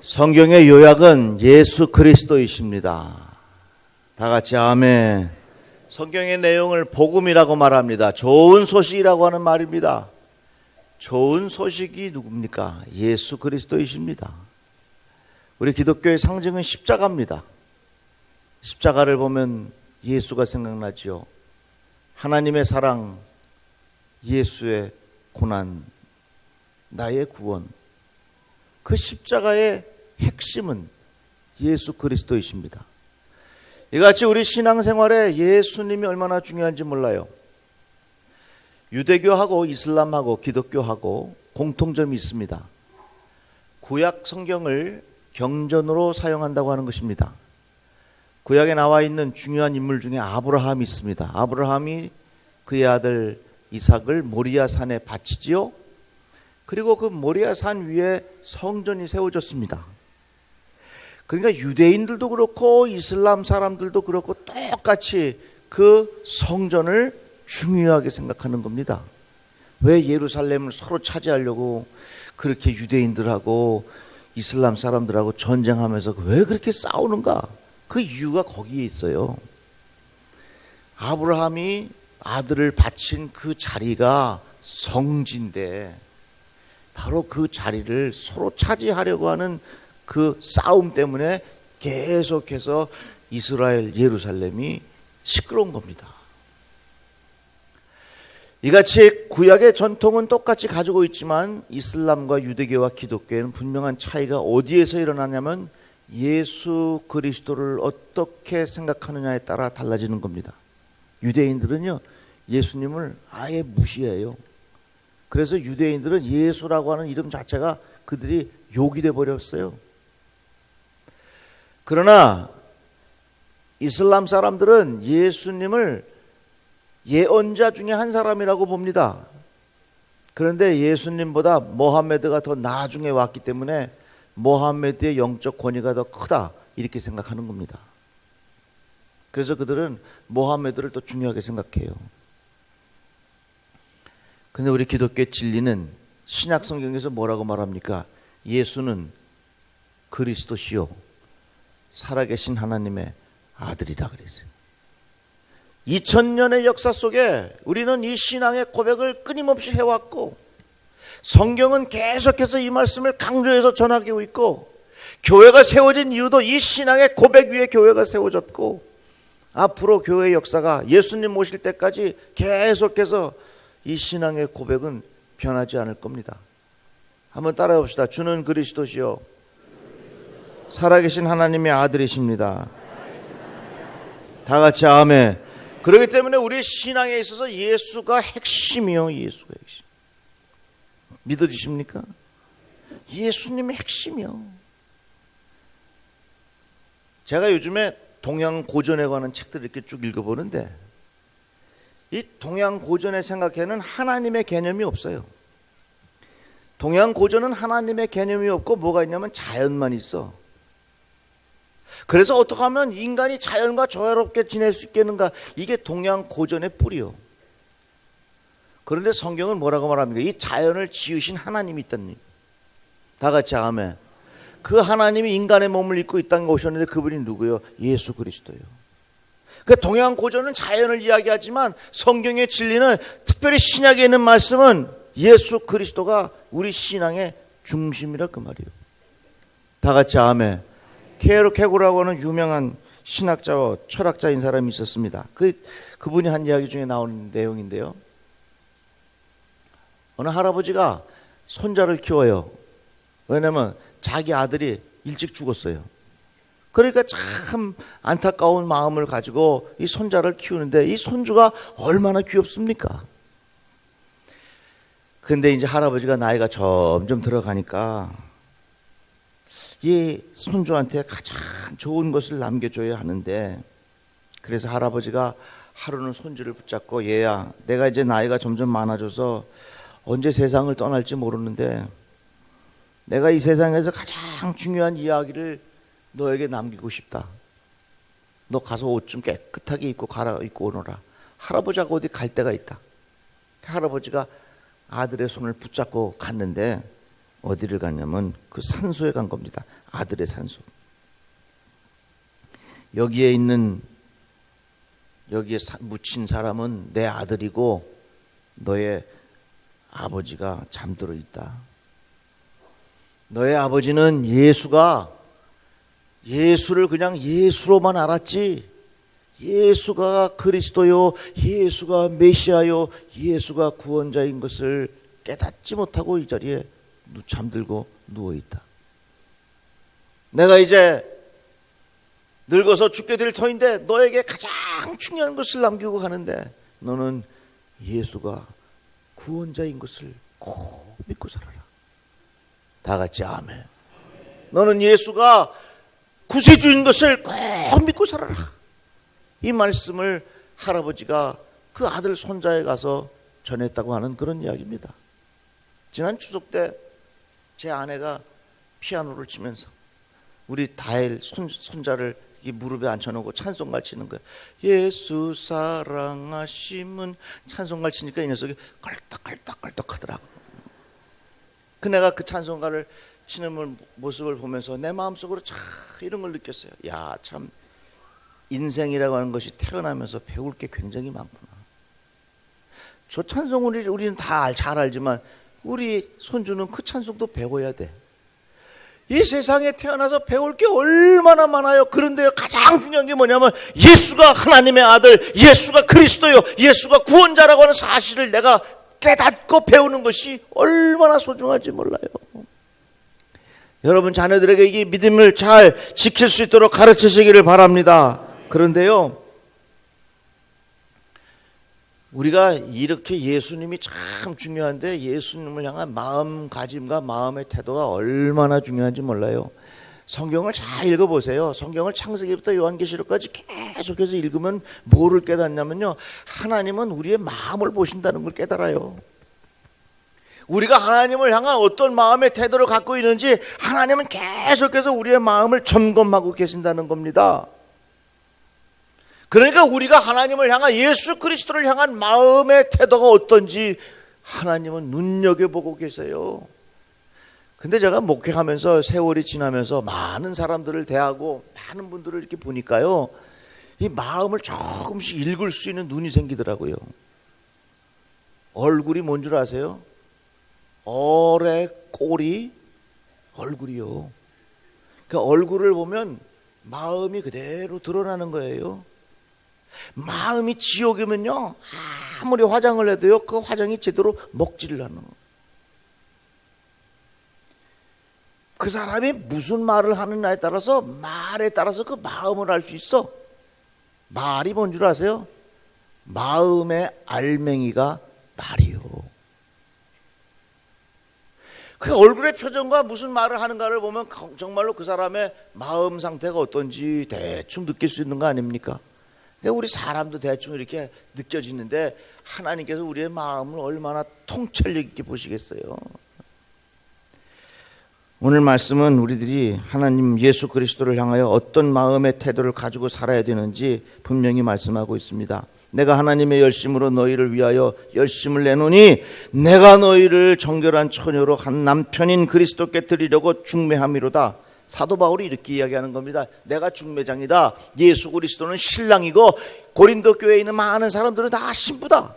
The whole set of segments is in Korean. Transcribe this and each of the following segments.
성경의 요약은 예수 그리스도이십니다. 다 같이 아멘. 성경의 내용을 복음이라고 말합니다. 좋은 소식이라고 하는 말입니다. 좋은 소식이 누굽니까? 예수 그리스도이십니다. 우리 기독교의 상징은 십자가입니다. 십자가를 보면 예수가 생각나지요. 하나님의 사랑, 예수의 고난, 나의 구원. 그 십자가의 핵심은 예수 그리스도이십니다. 이같이 우리 신앙생활에 예수님이 얼마나 중요한지 몰라요. 유대교하고 이슬람하고 기독교하고 공통점이 있습니다. 구약 성경을 경전으로 사용한다고 하는 것입니다. 구약에 나와 있는 중요한 인물 중에 아브라함이 있습니다. 아브라함이 그의 아들 이삭을 모리아 산에 바치지요. 그리고 그 모리아 산 위에 성전이 세워졌습니다. 그러니까 유대인들도 그렇고 이슬람 사람들도 그렇고 똑같이 그 성전을 중요하게 생각하는 겁니다. 왜 예루살렘을 서로 차지하려고 그렇게 유대인들하고 이슬람 사람들하고 전쟁하면서 왜 그렇게 싸우는가? 그 이유가 거기에 있어요. 아브라함이 아들을 바친 그 자리가 성지인데 바로 그 자리를 서로 차지하려고 하는 그 싸움 때문에 계속해서 이스라엘 예루살렘이 시끄러운 겁니다. 이같이 구약의 전통은 똑같이 가지고 있지만 이슬람과 유대교와 기독교에는 분명한 차이가 어디에서 일어나냐면 예수 그리스도를 어떻게 생각하느냐에 따라 달라지는 겁니다. 유대인들은요, 예수님을 아예 무시해요. 그래서 유대인들은 예수라고 하는 이름 자체가 그들이 욕이 돼 버렸어요. 그러나 이슬람 사람들은 예수님을 예언자 중에 한 사람이라고 봅니다. 그런데 예수님보다 모하메드가 더 나중에 왔기 때문에 모하메드의 영적 권위가 더 크다 이렇게 생각하는 겁니다. 그래서 그들은 모하메드를 더 중요하게 생각해요. 그런데 우리 기독교의 진리는 신약 성경에서 뭐라고 말합니까? 예수는 그리스도시요 살아계신 하나님의 아들이라 그랬어요. 2000년의 역사 속에 우리는 이 신앙의 고백을 끊임없이 해왔고 성경은 계속해서 이 말씀을 강조해서 전하고 있고 교회가 세워진 이유도 이 신앙의 고백 위에 교회가 세워졌고 앞으로 교회의 역사가 예수님 오실 때까지 계속해서 이 신앙의 고백은 변하지 않을 겁니다. 한번 따라해 봅시다. 주는 그리스도시요 살아계신 하나님의 아들이십니다. 다 같이 아멘. 그렇기 때문에 우리 신앙에 있어서 예수가 핵심이요. 예수가 핵심. 믿어지십니까? 예수님이 핵심이요. 제가 요즘에 동양 고전에 관한 책들을 이렇게 쭉 읽어보는데 이 동양 고전의 생각에는 하나님의 개념이 없어요. 동양 고전은 하나님의 개념이 없고 뭐가 있냐면 자연만 있어. 그래서 어떻게 하면 인간이 자연과 조화롭게 지낼 수 있겠는가? 이게 동양 고전의 뿌리요. 그런데 성경은 뭐라고 말합니까? 이 자연을 지으신 하나님이 있다니. 다 같이 아멘. 그 하나님이 인간의 몸을 입고 이 땅에 오셨는데 그분이 누구예요? 예수 그리스도예요. 그 동양 고전은 자연을 이야기하지만 성경의 진리는 특별히 신약에 있는 말씀은 예수 그리스도가 우리 신앙의 중심이라 그 말이에요. 다 같이 아멘. 케르케고라고 하는 유명한 신학자와 철학자인 사람이 있었습니다. 그분이 한 이야기 중에 나오는 내용인데요. 어느 할아버지가 손자를 키워요. 왜냐하면 자기 아들이 일찍 죽었어요. 그러니까 참 안타까운 마음을 가지고 이 손자를 키우는데 이 손주가 얼마나 귀엽습니까? 근데 이제 할아버지가 나이가 점점 들어가니까 이 손주한테 가장 좋은 것을 남겨줘야 하는데 그래서 할아버지가 하루는 손주를 붙잡고 얘야 내가 이제 나이가 점점 많아져서 언제 세상을 떠날지 모르는데 내가 이 세상에서 가장 중요한 이야기를 너에게 남기고 싶다. 너 가서 옷 좀 깨끗하게 입고 갈아입고 오너라. 할아버지하고 어디 갈 데가 있다. 할아버지가 아들의 손을 붙잡고 갔는데 어디를 갔냐면 그 산소에 간 겁니다. 아들의 산소. 여기에 묻힌 사람은 내 아들이고 너의 아버지가 잠들어 있다. 너의 아버지는 예수를 그냥 예수로만 알았지, 예수가 그리스도요, 예수가 메시아요, 예수가 구원자인 것을 깨닫지 못하고 이 자리에 잠들고 누워있다. 내가 이제 늙어서 죽게 될 터인데 너에게 가장 중요한 것을 남기고 가는데 너는 예수가 구원자인 것을 꼭 믿고 살아라. 다 같이 아멘. 너는 예수가 구세주인 것을 꼭 믿고 살아라. 이 말씀을 할아버지가 그 아들 손자에 가서 전했다고 하는 그런 이야기입니다. 지난 추석 때 제 아내가 피아노를 치면서 우리 다엘 손자를 이 무릎에 앉혀놓고 찬송가 치는 거예요. 예수 사랑하심은 찬송가 치니까 이 녀석이 껄떡껄떡 하더라고. 내가 그 찬송가를 치는 모습을 보면서 내 마음속으로 참 이런 걸 느꼈어요. 야, 참 인생이라고 하는 것이 태어나면서 배울 게 굉장히 많구나. 저 찬송을 우리는 다 잘 알지만 우리 손주는 그 찬송도 배워야 돼. 이 세상에 태어나서 배울 게 얼마나 많아요. 그런데 가장 중요한 게 뭐냐면 예수가 하나님의 아들, 예수가 그리스도요, 예수가 구원자라고 하는 사실을 내가 깨닫고 배우는 것이 얼마나 소중한지 몰라요. 여러분 자녀들에게 이 믿음을 잘 지킬 수 있도록 가르치시기를 바랍니다. 그런데요, 우리가 이렇게 예수님이 참 중요한데 예수님을 향한 마음가짐과 마음의 태도가 얼마나 중요한지 몰라요. 성경을 잘 읽어보세요. 성경을 창세기부터 요한계시록까지 계속해서 읽으면 뭐를 깨닫냐면요, 하나님은 우리의 마음을 보신다는 걸 깨달아요. 우리가 하나님을 향한 어떤 마음의 태도를 갖고 있는지 하나님은 계속해서 우리의 마음을 점검하고 계신다는 겁니다. 그러니까 우리가 하나님을 향한, 예수 그리스도를 향한 마음의 태도가 어떤지 하나님은 눈여겨보고 계세요. 근데 제가 목회하면서 세월이 지나면서 많은 사람들을 대하고 많은 분들을 이렇게 보니까요, 이 마음을 조금씩 읽을 수 있는 눈이 생기더라고요. 얼굴이 뭔 줄 아세요? 얼의 꼬리 얼굴이요. 그 얼굴을 보면 마음이 그대로 드러나는 거예요. 마음이 지옥이면요, 아무리 화장을 해도요, 그 화장이 제대로 먹지를 않아. 그 사람이 무슨 말을 하느냐에 따라서, 말에 따라서 그 마음을 알 수 있어. 말이 뭔 줄 아세요? 마음의 알맹이가 말이요. 그 얼굴의 표정과 무슨 말을 하는가를 보면 정말로 그 사람의 마음 상태가 어떤지 대충 느낄 수 있는 거 아닙니까? 우리 사람도 대충 이렇게 느껴지는데 하나님께서 우리의 마음을 얼마나 통찰력 있게 보시겠어요. 오늘 말씀은 우리들이 하나님 예수 그리스도를 향하여 어떤 마음의 태도를 가지고 살아야 되는지 분명히 말씀하고 있습니다. 내가 하나님의 열심으로 너희를 위하여 열심을 내노니 내가 너희를 정결한 처녀로 한 남편인 그리스도께 드리려고 중매함이로다. 사도 바울이 이렇게 이야기하는 겁니다. 내가 중매장이다. 예수 그리스도는 신랑이고 고린도 교회에 있는 많은 사람들은 다 신부다.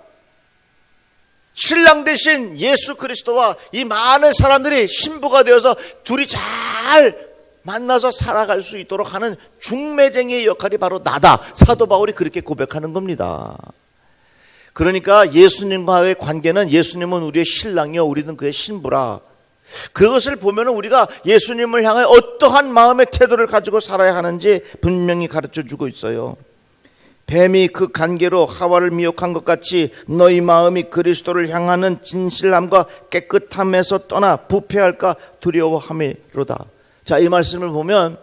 신랑 대신 예수 그리스도와 이 많은 사람들이 신부가 되어서 둘이 잘 만나서 살아갈 수 있도록 하는 중매쟁이의 역할이 바로 나다. 사도 바울이 그렇게 고백하는 겁니다. 그러니까 예수님과의 관계는, 예수님은 우리의 신랑이요, 우리는 그의 신부라. 그것을 보면 우리가 예수님을 향해 어떠한 마음의 태도를 가지고 살아야 하는지 분명히 가르쳐주고 있어요. 뱀이 그 간계로 하와를 미혹한 것 같이 너희 마음이 그리스도를 향하는 진실함과 깨끗함에서 떠나 부패할까 두려워함이로다. 자, 이 말씀을 보면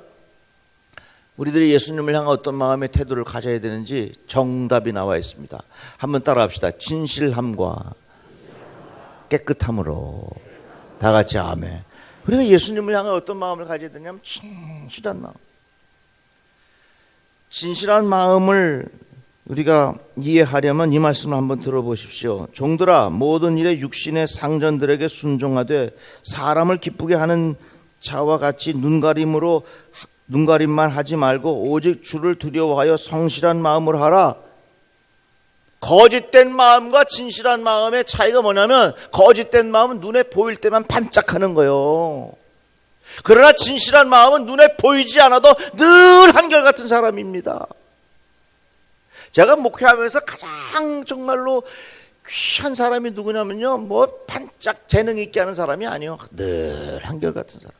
우리들이 예수님을 향한 어떤 마음의 태도를 가져야 되는지 정답이 나와 있습니다. 한번 따라합시다. 진실함과 깨끗함으로. 다 같이 아멘. 우리가 예수님을 향한 어떤 마음을 가져야 되냐면 진실한 마음. 진실한 마음을 우리가 이해하려면 이 말씀을 한번 들어보십시오. 종들아, 모든 일에 육신의 상전들에게 순종하되 사람을 기쁘게 하는 자와 같이 눈가림만 하지 말고 오직 주를 두려워하여 성실한 마음으로 하라. 거짓된 마음과 진실한 마음의 차이가 뭐냐면, 거짓된 마음은 눈에 보일 때만 반짝하는 거예요. 그러나 진실한 마음은 눈에 보이지 않아도 늘 한결같은 사람입니다. 제가 목회하면서 가장 정말로 귀한 사람이 누구냐면요, 뭐 반짝 재능 있게 하는 사람이 아니요, 늘 한결같은 사람.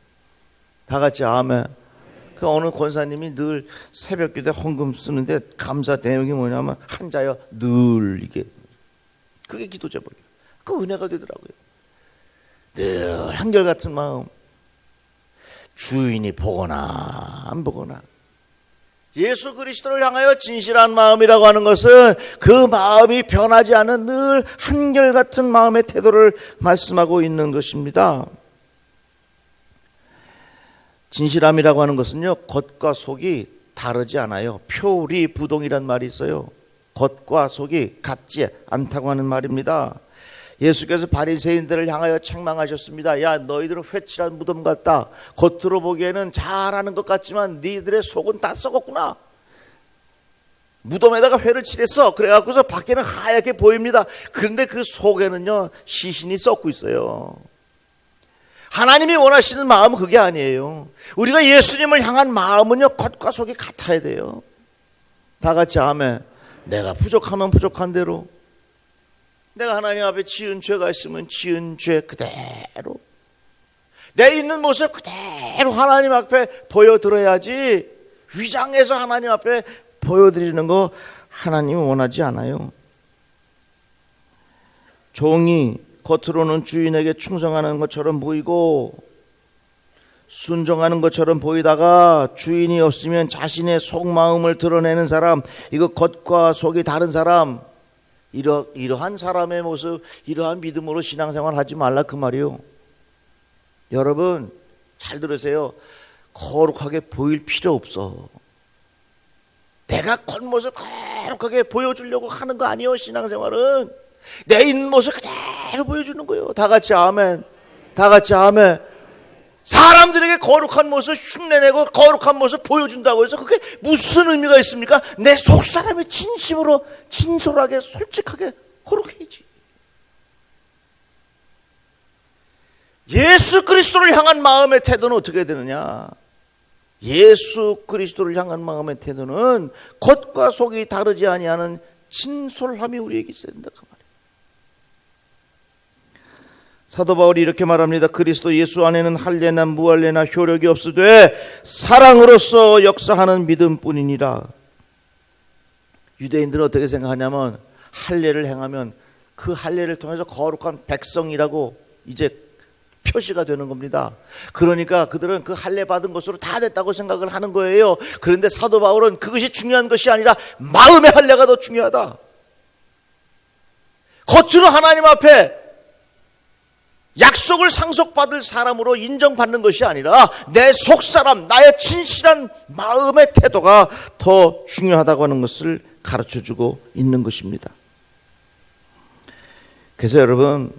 다 같이 아멘. 그 어느 권사님이 늘 새벽 기도에 헌금 쓰는데 감사 내용이 뭐냐면, 한자여 늘, 이게 그게 기도 제목이에요. 그 은혜가 되더라고요. 늘 한결같은 마음. 주인이 보거나 안 보거나 예수 그리스도를 향하여 진실한 마음이라고 하는 것은 그 마음이 변하지 않은 늘 한결같은 마음의 태도를 말씀하고 있는 것입니다. 진실함이라고 하는 것은요, 겉과 속이 다르지 않아요. 표리부동이란 말이 있어요. 겉과 속이 같지 않다고 하는 말입니다. 예수께서 바리새인들을 향하여 책망하셨습니다. 야, 너희들은 회칠한 무덤 같다. 겉으로 보기에는 잘하는 것 같지만 너희들의 속은 다 썩었구나. 무덤에다가 회를 칠했어. 그래갖고서 밖에는 하얗게 보입니다. 그런데 그 속에는요, 시신이 썩고 있어요. 하나님이 원하시는 마음은 그게 아니에요. 우리가 예수님을 향한 마음은요, 겉과 속이 같아야 돼요. 다 같이 아멘. 내가 부족하면 부족한 대로, 내가 하나님 앞에 지은 죄가 있으면 지은 죄 그대로, 내 있는 모습 그대로 하나님 앞에 보여드려야지, 위장해서 하나님 앞에 보여드리는 거 하나님은 원하지 않아요. 종이 겉으로는 주인에게 충성하는 것처럼 보이고 순종하는 것처럼 보이다가 주인이 없으면 자신의 속마음을 드러내는 사람, 이거 겉과 속이 다른 사람, 이러한 사람의 모습, 이러한 믿음으로 신앙생활 하지 말라, 그 말이요. 여러분 잘 들으세요. 거룩하게 보일 필요 없어. 내가 겉모습 거룩하게 보여주려고 하는 거 아니에요. 신앙생활은 내 있는 모습 그대로 보여주는 거예요. 다 같이 아멘. 다 같이 아멘. 사람들에게 거룩한 모습 흉내내고 거룩한 모습 보여준다고 해서 그게 무슨 의미가 있습니까? 내 속사람이 진심으로 진솔하게 솔직하게 거룩해야지. 예수 그리스도를 향한 마음의 태도는 어떻게 되느냐? 예수 그리스도를 향한 마음의 태도는 겉과 속이 다르지 아니하는 진솔함이 우리에게 있어야 된다, 그 말이에요. 사도 바울이 이렇게 말합니다. 그리스도 예수 안에는 할례나 무할례나 효력이 없으되 사랑으로서 역사하는 믿음뿐이니라. 유대인들은 어떻게 생각하냐면, 할례를 행하면 그 할례를 통해서 거룩한 백성이라고 이제 표시가 되는 겁니다. 그러니까 그들은 그 할례 받은 것으로 다 됐다고 생각을 하는 거예요. 그런데 사도 바울은 그것이 중요한 것이 아니라 마음의 할례가 더 중요하다. 겉으로 하나님 앞에 약속을 상속받을 사람으로 인정받는 것이 아니라 내 속사람, 나의 진실한 마음의 태도가 더 중요하다고 하는 것을 가르쳐주고 있는 것입니다. 그래서 여러분,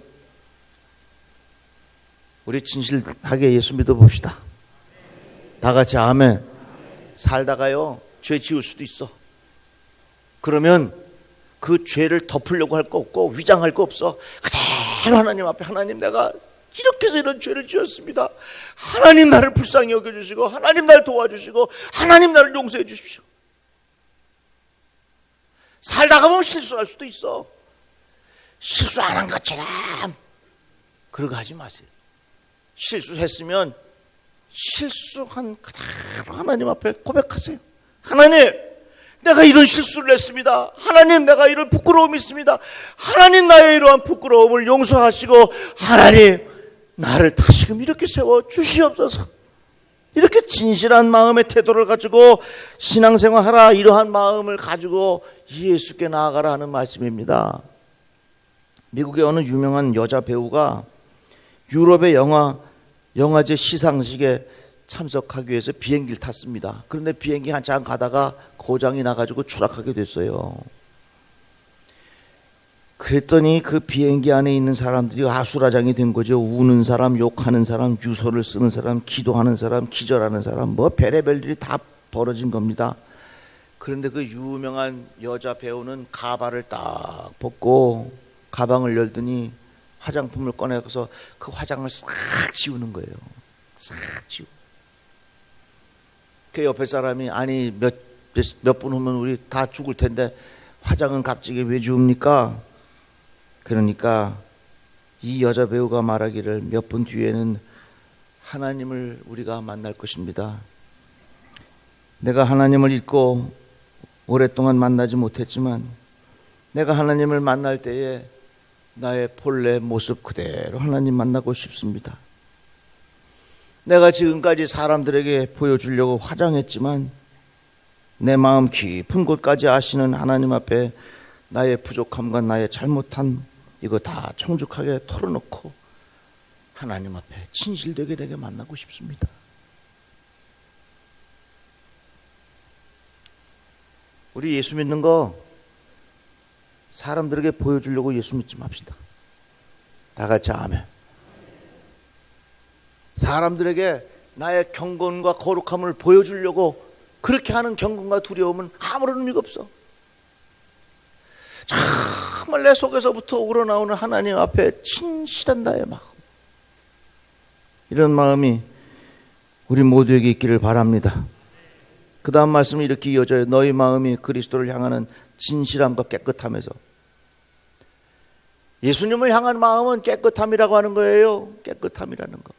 우리 진실하게 예수 믿어봅시다. 다 같이 아멘. 살다가요, 죄 지을 수도 있어. 그러면 그 죄를 덮으려고 할 거 없고 위장할 거 없어. 그대로 하나님 앞에, 하나님 내가 이렇게 해서 이런 죄를 지었습니다. 하나님 나를 불쌍히 여겨주시고, 하나님 나를 도와주시고, 하나님 나를 용서해 주십시오. 살다가 보면 실수할 수도 있어. 실수 안 한 것처럼 그러고 하지 마세요. 실수했으면 실수한 그대로 하나님 앞에 고백하세요. 하나님, 내가 이런 실수를 했습니다. 하나님, 내가 이런 부끄러움이 있습니다. 하나님, 나의 이러한 부끄러움을 용서하시고, 하나님, 나를 다시금 이렇게 세워 주시옵소서. 이렇게 진실한 마음의 태도를 가지고 신앙생활 하라, 이러한 마음을 가지고 예수께 나아가라 하는 말씀입니다. 미국의 어느 유명한 여자 배우가 유럽의 영화제 시상식에 참석하기 위해서 비행기를 탔습니다. 그런데 비행기 한참 가다가 고장이 나가지고 추락하게 됐어요. 그랬더니 그 비행기 안에 있는 사람들이 아수라장이 된 거죠. 우는 사람, 욕하는 사람, 유서를 쓰는 사람, 기도하는 사람, 기절하는 사람, 뭐 별의별 일이 다 벌어진 겁니다. 그런데 그 유명한 여자 배우는 가발을 딱 벗고 가방을 열더니 화장품을 꺼내서 그 화장을 싹 지우는 거예요. 싹 지우고. 그 옆에 사람이 아니 몇 분 후면 우리 다 죽을 텐데 화장은 갑자기 왜 지웁니까? 그러니까 이 여자 배우가 말하기를 몇 분 뒤에는 하나님을 우리가 만날 것입니다. 내가 하나님을 잊고 오랫동안 만나지 못했지만 내가 하나님을 만날 때에 나의 본래 모습 그대로 하나님 만나고 싶습니다. 내가 지금까지 사람들에게 보여주려고 화장했지만 내 마음 깊은 곳까지 아시는 하나님 앞에 나의 부족함과 나의 잘못함 이거 다 청죽하게 털어놓고 하나님 앞에 진실되게 내게 만나고 싶습니다. 우리 예수 믿는 거 사람들에게 보여주려고 예수 믿지 맙시다. 다 같이 아멘. 사람들에게 나의 경건과 거룩함을 보여주려고 그렇게 하는 경건과 두려움은 아무런 의미가 없어. 정말 내 속에서부터 우러나오는 하나님 앞에 진실한 나의 마음, 이런 마음이 우리 모두에게 있기를 바랍니다. 그 다음 말씀이 이렇게 이어져요. 너희 마음이 그리스도를 향하는 진실함과 깨끗함에서. 예수님을 향한 마음은 깨끗함이라고 하는 거예요. 깨끗함이라는 거.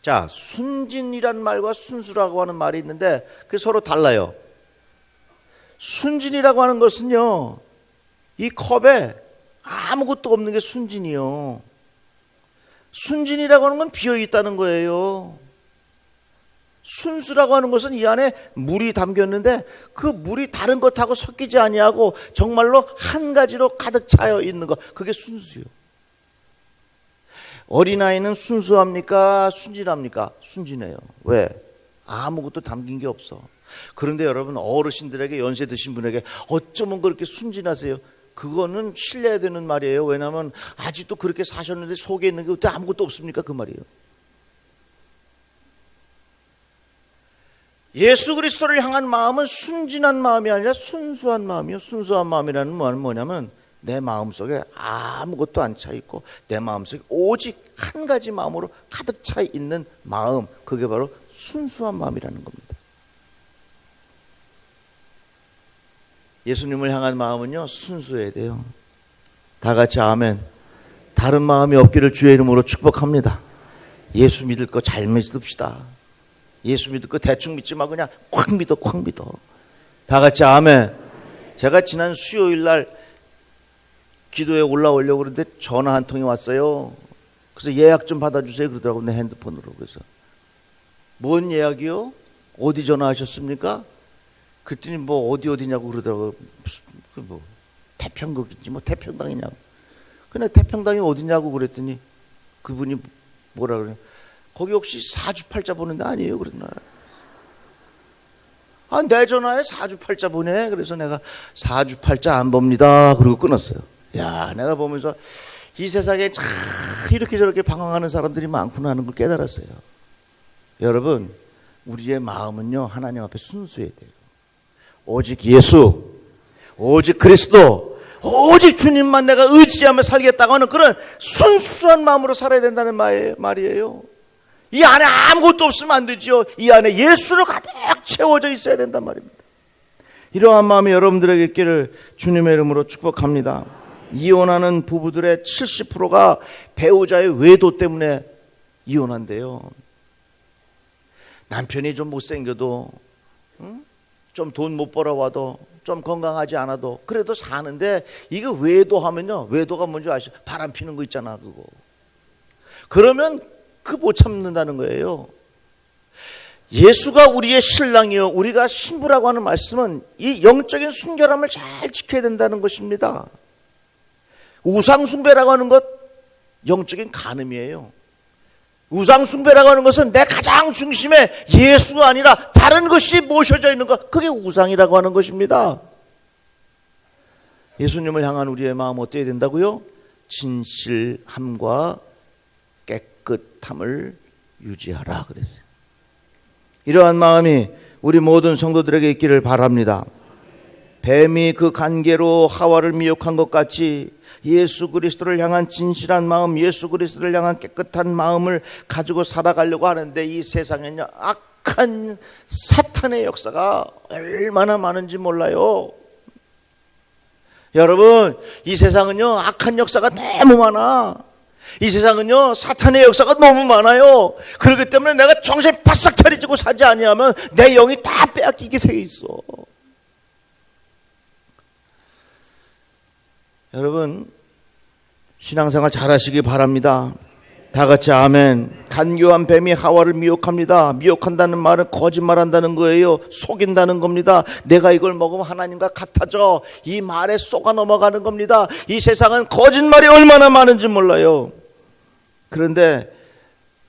자, 순진이란 말과 순수라고 하는 말이 있는데 그게 서로 달라요. 순진이라고 하는 것은요, 이 컵에 아무것도 없는 게 순진이요. 순진이라고 하는 건 비어 있다는 거예요. 순수라고 하는 것은 이 안에 물이 담겼는데 그 물이 다른 것하고 섞이지 아니하고 정말로 한 가지로 가득 차여 있는 것, 그게 순수요. 어린아이는 순수합니까? 순진합니까? 순진해요. 왜? 아무것도 담긴 게 없어. 그런데 여러분, 어르신들에게, 연세 드신 분에게 어쩌면 그렇게 순진하세요? 그거는 신뢰해야 되는 말이에요. 왜냐하면 아직도 그렇게 사셨는데 속에 있는 게 아무것도 없습니까? 그 말이에요. 예수 그리스도를 향한 마음은 순진한 마음이 아니라 순수한 마음이요. 순수한 마음이라는 말은 뭐냐면 내 마음속에 아무것도 안 차 있고 내 마음속에 오직 한 가지 마음으로 가득 차 있는 마음, 그게 바로 순수한 마음이라는 겁니다. 예수님을 향한 마음은요, 순수해야 돼요. 다 같이 아멘. 다른 마음이 없기를 주의 이름으로 축복합니다. 예수 믿을 거 잘 믿읍시다. 예수 믿을 거 대충 믿지 말고 그냥 콱 믿어, 콱 믿어. 다 같이 아멘. 제가 지난 수요일 날 기도에 올라오려고 그러는데 전화 한 통이 왔어요. 그래서 예약 좀 받아주세요 그러더라고, 내 핸드폰으로. 그래서 뭔 예약이요? 어디 전화하셨습니까? 그랬더니 뭐 어디냐고 그러더라고요. 뭐 태평극인지 뭐 태평당이냐고. 근데 태평당이 어디냐고 그랬더니 그분이 뭐라 그래요? 거기 혹시 사주팔자 보는 데 아니에요? 그러더라. 아, 내 전화에 사주팔자 보내. 그래서 내가 사주팔자 안 봅니다. 그러고 끊었어요. 야, 내가 보면서 이 세상에 참 이렇게 저렇게 방황하는 사람들이 많구나 하는 걸 깨달았어요. 여러분, 우리의 마음은요, 하나님 앞에 순수해야 돼요. 오직 예수, 오직 그리스도, 오직 주님만 내가 의지하며 살겠다고 하는 그런 순수한 마음으로 살아야 된다는 말이에요. 이 안에 아무것도 없으면 안 되죠. 이 안에 예수로 가득 채워져 있어야 된단 말입니다. 이러한 마음이 여러분들에게 있기를 주님의 이름으로 축복합니다. 이혼하는 부부들의 70%가 배우자의 외도 때문에 이혼한대요. 남편이 좀 못생겨도, 좀 돈 못 벌어와도, 좀 건강하지 않아도 그래도 사는데, 이게 외도하면요, 외도가 뭔지 아시죠? 바람 피는 거 있잖아, 그거. 그러면 그 못 참는다는 거예요. 예수가 우리의 신랑이요, 우리가 신부라고 하는 말씀은 이 영적인 순결함을 잘 지켜야 된다는 것입니다. 우상숭배라고 하는 것, 영적인 간음이에요. 우상숭배라고 하는 것은 내 가장 중심에 예수가 아니라 다른 것이 모셔져 있는 것, 그게 우상이라고 하는 것입니다. 예수님을 향한 우리의 마음 어때야 된다고요? 진실함과 깨끗함을 유지하라 그랬어요. 이러한 마음이 우리 모든 성도들에게 있기를 바랍니다. 뱀이 그 간계로 하와를 미혹한 것 같이 예수 그리스도를 향한 진실한 마음, 예수 그리스도를 향한 깨끗한 마음을 가지고 살아가려고 하는데 이 세상에는요, 악한 사탄의 역사가 얼마나 많은지 몰라요. 여러분, 이 세상은요, 악한 역사가 너무 많아. 이 세상은요, 사탄의 역사가 너무 많아요. 그렇기 때문에 내가 정신 바싹 차리고 사지 아니하면 내 영이 다 빼앗기게 돼 있어. 여러분, 신앙생활 잘하시기 바랍니다. 다 같이 아멘. 간교한 뱀이 하와를 미혹합니다. 미혹한다는 말은 거짓말한다는 거예요. 속인다는 겁니다. 내가 이걸 먹으면 하나님과 같아져. 이 말에 속아 넘어가는 겁니다. 이 세상은 거짓말이 얼마나 많은지 몰라요. 그런데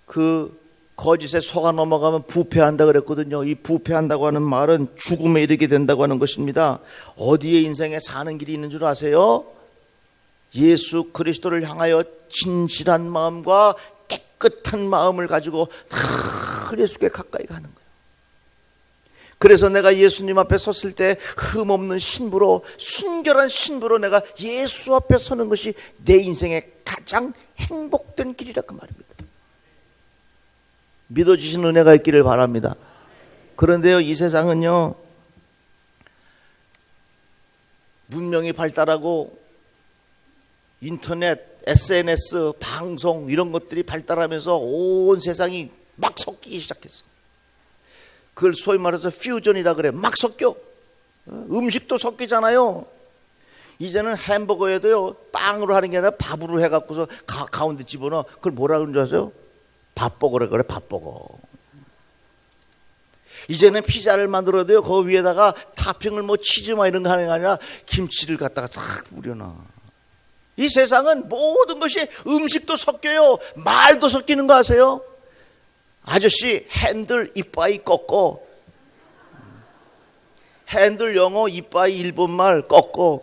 그 거짓에 속아 넘어가면 부패한다 그랬거든요. 이 부패한다고 하는 말은 죽음에 이르게 된다고 하는 것입니다. 어디에 인생에 사는 길이 있는 줄 아세요? 예수 그리스도를 향하여 진실한 마음과 깨끗한 마음을 가지고 늘 예수께 가까이 가는 거예요. 그래서 내가 예수님 앞에 섰을 때 흠없는 신부로, 순결한 신부로 내가 예수 앞에 서는 것이 내 인생의 가장 행복된 길이라 그 말입니다. 믿어주신 은혜가 있기를 바랍니다. 그런데요, 이 세상은요, 문명이 발달하고 인터넷, SNS, 방송 이런 것들이 발달하면서 온 세상이 막 섞이기 시작했어. 그걸 소위 말해서 퓨전이라 그래. 막 섞여. 음식도 섞이잖아요. 이제는 햄버거에도요, 빵으로 하는 게 아니라 밥으로 해갖고서 가운데 집어넣어. 그걸 뭐라 그러는 줄 아세요? 밥버거라 그래. 밥버거. 이제는 피자를 만들어도요, 그 위에다가 타핑을 뭐 치즈마 이런 거 하는 게 아니라 김치를 갖다가 싹 뿌려놔. 이 세상은 모든 것이 음식도 섞여요. 말도 섞이는 거 아세요? 아저씨 핸들 이빠이 꺾어. 핸들 영어, 이빠이 일본말 꺾어.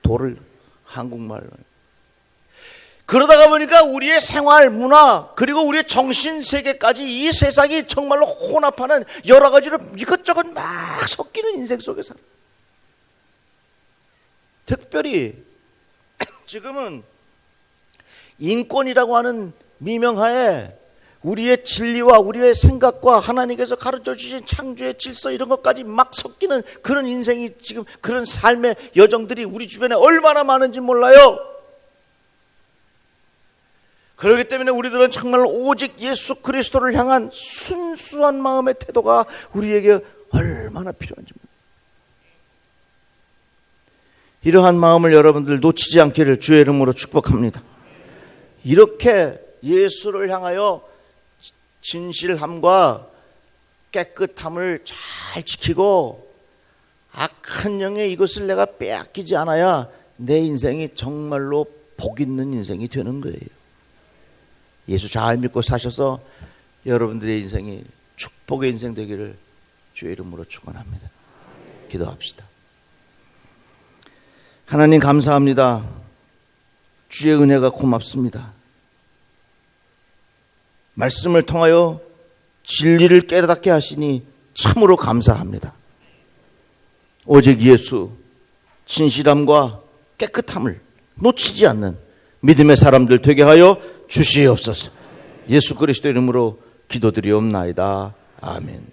도를 한국말. 그러다가 보니까 우리의 생활, 문화, 그리고 우리의 정신 세계까지 이 세상이 정말로 혼합하는 여러 가지로 이것저것 막 섞이는 인생 속에 살아. 특별히 지금은 인권이라고 하는 미명하에 우리의 진리와 우리의 생각과 하나님께서 가르쳐 주신 창조의 질서 이런 것까지 막 섞이는 그런 인생이 지금, 그런 삶의 여정들이 우리 주변에 얼마나 많은지 몰라요. 그렇기 때문에 우리들은 정말 오직 예수 그리스도를 향한 순수한 마음의 태도가 우리에게 얼마나 필요한지 몰라요. 이러한 마음을 여러분들 놓치지 않기를 주의 이름으로 축복합니다. 이렇게 예수를 향하여 진실함과 깨끗함을 잘 지키고 악한 영의 이것을 내가 빼앗기지 않아야 내 인생이 정말로 복 있는 인생이 되는 거예요. 예수 잘 믿고 사셔서 여러분들의 인생이 축복의 인생 되기를 주의 이름으로 축원합니다. 기도합시다. 하나님 감사합니다. 주의 은혜가 고맙습니다. 말씀을 통하여 진리를 깨닫게 하시니 참으로 감사합니다. 오직 예수, 진실함과 깨끗함을 놓치지 않는 믿음의 사람들 되게 하여 주시옵소서. 예수 그리스도 이름으로 기도드리옵나이다. 아멘.